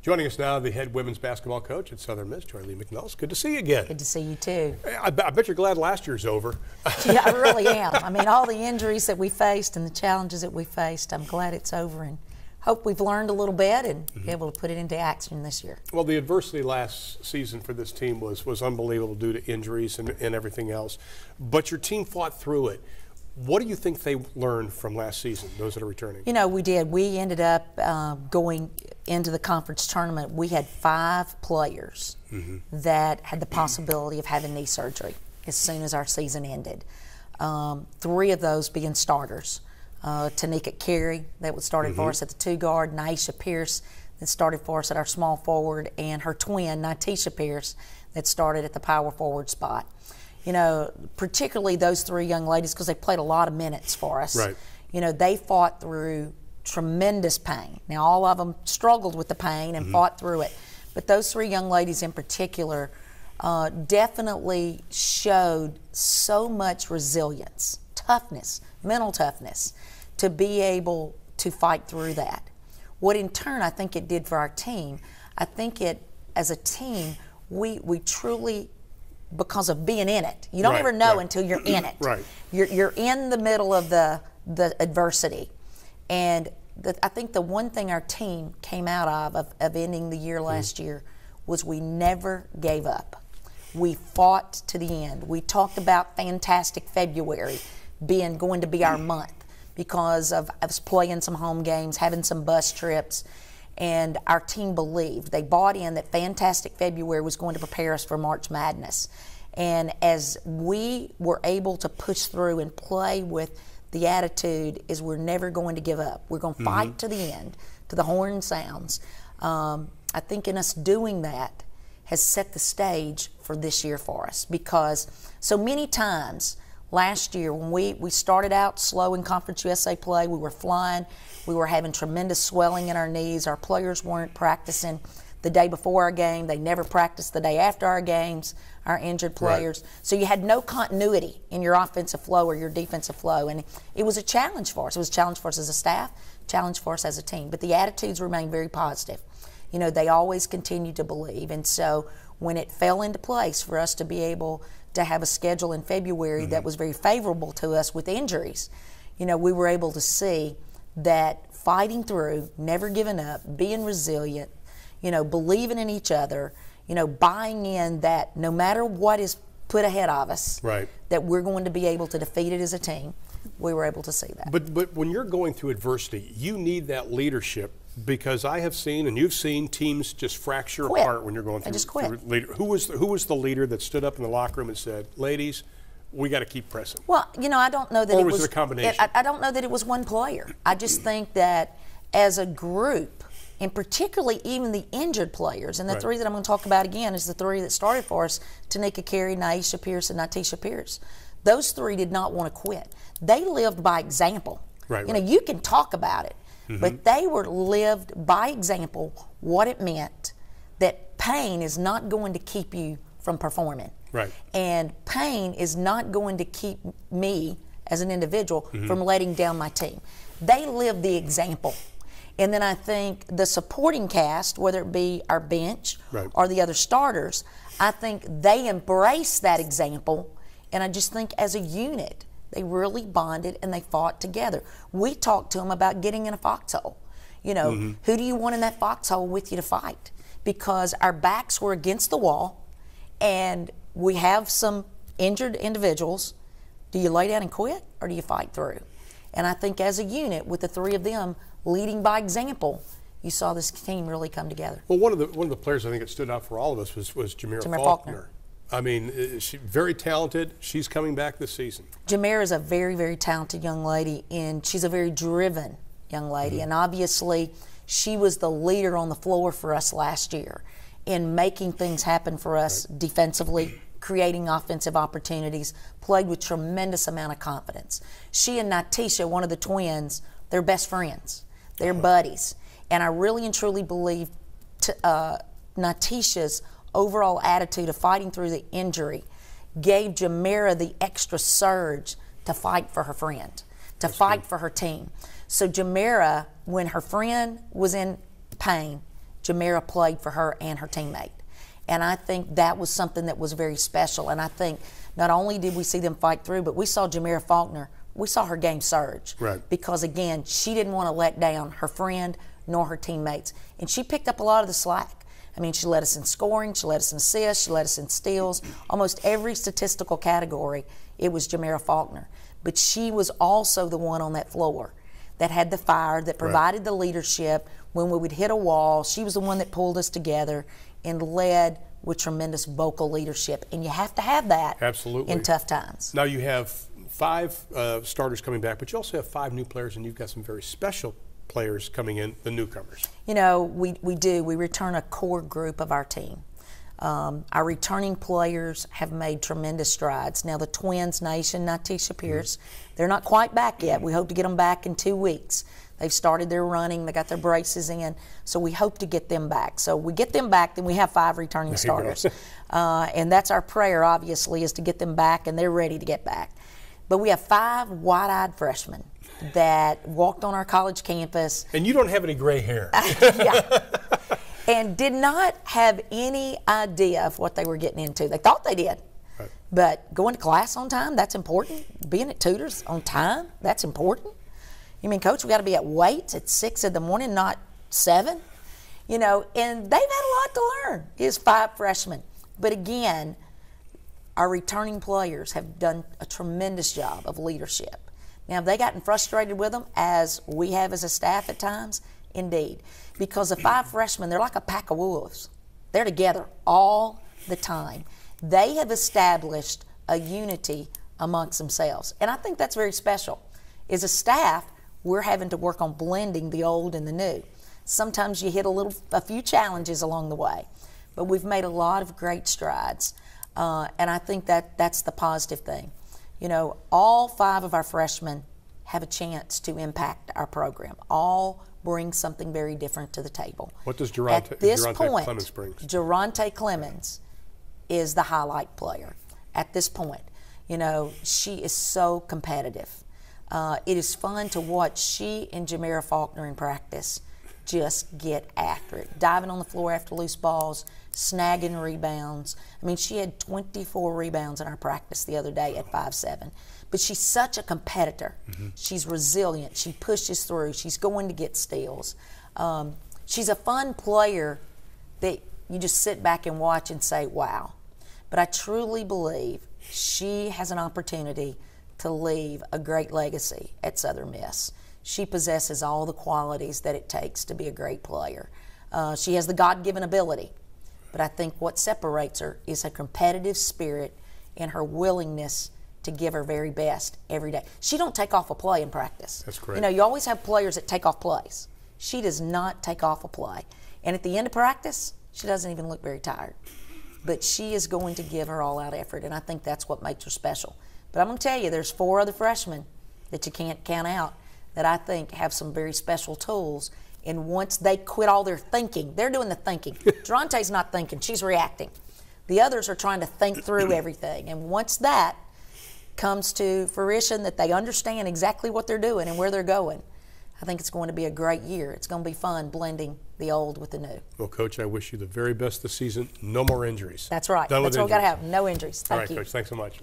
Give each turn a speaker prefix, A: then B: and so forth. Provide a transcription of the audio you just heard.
A: Joining us now, the head women's basketball coach at Southern Miss, Joye Lee-McNelis. Good to see you again.
B: Good to see you too.
A: I bet you're glad last year's over.
B: Yeah, I really am. I mean, all the injuries that we faced and the challenges that we faced, I'm glad it's over and hope we've learned a little bit and be able to put it into action this year.
A: Well, the adversity last season for this team was unbelievable due to injuries and everything else. But your team fought through it. What do you think they learned from last season, those that are returning?
B: You know, we did. We ended up going into the conference tournament. We had 5 players that had the possibility of having knee surgery as soon as our season ended. 3 of those being starters. Tanika Carey, that was started for us at the 2 guard, Nyesha Pierce, that started for us at our small forward, and her twin, Nytisha Pierce, that started at the power forward spot. You know, particularly those 3 young ladies, because they played a lot of minutes for us. Right. You know, they fought through tremendous pain. Now, all of them struggled with the pain and fought through it. But those 3 young ladies in particular definitely showed so much resilience, toughness, mental toughness, to be able to fight through that. What in turn I think it did for our team, I think it, as a team, we truly, because of being in it. You don't ever know until you're in it. You're in the middle of the adversity. And I think the one thing our team came out of ending the year last year was we never gave up. We fought to the end. We talked about fantastic February going to be our month because of us playing some home games, having some bus trips. And our team believed, they bought in that fantastic February was going to prepare us for March Madness. And as we were able to push through and play with the attitude is we're never going to give up. We're going to fight to the end, to the horn sounds. I think in us doing that has set the stage for this year for us, because so many times last year when we started out slow in Conference USA play, we were flying, we were having tremendous swelling in our knees, our players weren't practicing the day before our game, they never practiced the day after our games, our injured players. So you had no continuity in your offensive flow or your defensive flow, and it was a challenge for us. It was a challenge for us as a staff, challenge for us as a team, but the attitudes remained very positive. You know, they always continued to believe, and so when it fell into place for us to be able to have a schedule in February that was very favorable to us with injuries, you know, we were able to see that fighting through, never giving up, being resilient, you know, believing in each other, you know, buying in that no matter what is put ahead of us, that we're going to be able to defeat it as a team. We were able to see that.
A: But when you're going through adversity, you need that leadership, because I have seen and you've seen teams just fracture apart when you're going through.
B: They just quit.
A: Who was the leader that stood up in the locker room and said, "Ladies, we got to keep pressing"?
B: Well, you know, I don't know that
A: it was a combination.
B: I don't know that it was one player. I just think that as a group, and particularly even the injured players, and the 3 that I'm going to talk about again is the 3 that started for us, Tanika Carey, Nyesha Pierce, and Nytisha Pierce. Those 3 did not want to quit. They lived by example. You know, you can talk about it, but they were lived by example what it meant that pain is not going to keep you from performing. And pain is not going to keep me as an individual from letting down my team. They lived the example. And then I think the supporting cast, whether it be our bench or the other starters, I think they embraced that example. And I just think as a unit, they really bonded and they fought together. We talked to them about getting in a foxhole. You know, who do you want in that foxhole with you to fight? Because our backs were against the wall and we have some injured individuals. Do you lay down and quit or do you fight through? And I think as a unit, with the 3 of them leading by example, you saw this team really come together.
A: Well, one of the players I think that stood out for all of us was Jamira Faulkner. I mean, she's very talented. She's coming back this season. Jamira
B: is a very, very talented young lady, and she's a very driven young lady. And obviously, she was the leader on the floor for us last year in making things happen for us defensively, creating offensive opportunities, played with tremendous amount of confidence. She and Nytisha, one of the twins, they're best friends. They're buddies. And I really and truly believe Nytisha's overall attitude of fighting through the injury gave Jamira the extra surge to fight for her friend, to fight for her team. So Jamira, when her friend was in pain, Jamera played for her and her teammate. And I think that was something that was very special. And I think not only did we see them fight through, but we saw Jamera Faulkner, we saw her game surge.
A: Right.
B: Because, again, she didn't want to let down her friend nor her teammates. And she picked up a lot of the slack. I mean, she led us in scoring, she led us in assists, she led us in steals. Almost every statistical category, it was Jamera Faulkner. But she was also the one on that floor that had the fire, that provided the leadership. When we would hit a wall, she was the one that pulled us together and led with tremendous vocal leadership. And you have to have that in tough times.
A: Now you have 5 starters coming back, but you also have 5 new players, and you've got some very special players coming in, the newcomers.
B: You know, we do. We return a core group of our team. Our returning players have made tremendous strides. Now the Twins Nation, Natisha Pierce, they're not quite back yet. We hope to get them back in 2 weeks. They've started their running. They got their braces in. So we hope to get them back. So we get them back, then we have 5 returning starters. And that's our prayer, obviously, is to get them back, and they're ready to get back. But we have 5 wide-eyed freshmen that walked on our college campus.
A: And you don't have any gray hair.
B: Yeah. And did not have any idea of what they were getting into. They thought they did. Right. But going to class on time, that's important. Being at tutors on time, that's important. You mean, Coach, we got to be at weights at 6 in the morning, not 7? You know, and they've had a lot to learn. It's 5 freshmen. But again, our returning players have done a tremendous job of leadership. Now, have they gotten frustrated with them, as we have as a staff at times? Indeed. Because the 5 freshmen, they're like a pack of wolves. They're together all the time. They have established a unity amongst themselves. And I think that's very special. As a staff, we're having to work on blending the old and the new. Sometimes you hit a few challenges along the way. But we've made a lot of great strides. And I think that's the positive thing. You know, all 5 of our freshmen have a chance to impact our program. All bring something very different to the table.
A: What does Geronte Clemens bring?
B: Geronte Clemens is the highlight player at this point. You know, she is so competitive. It is fun to watch she and Jamera Faulkner in practice just get after it. Diving on the floor after loose balls, snagging rebounds. I mean, she had 24 rebounds in our practice the other day at 5'7". But she's such a competitor. She's resilient. She pushes through. She's going to get steals. She's a fun player that you just sit back and watch and say, wow. But I truly believe she has an opportunity to leave a great legacy at Southern Miss. She possesses all the qualities that it takes to be a great player. She has the God-given ability. But I think what separates her is her competitive spirit and her willingness to give her very best every day. She don't take off a play in practice.
A: That's correct.
B: You know, you always have players that take off plays. She does not take off a play. And at the end of practice, she doesn't even look very tired. But she is going to give her all-out effort, and I think that's what makes her special. But I'm going to tell you, there's 4 other freshmen that you can't count out that I think have some very special tools. And once they quit all their thinking, they're doing the thinking. Geronte's not thinking, she's reacting. The others are trying to think through everything. And once that comes to fruition, that they understand exactly what they're doing and where they're going, I think it's going to be a great year. It's going to be fun blending the old with the new.
A: Well, Coach, I wish you the very best this season. No more injuries.
B: That's right.
A: That's
B: what we've got to have. No injuries. Thank you.
A: All right, Coach. Thanks so much.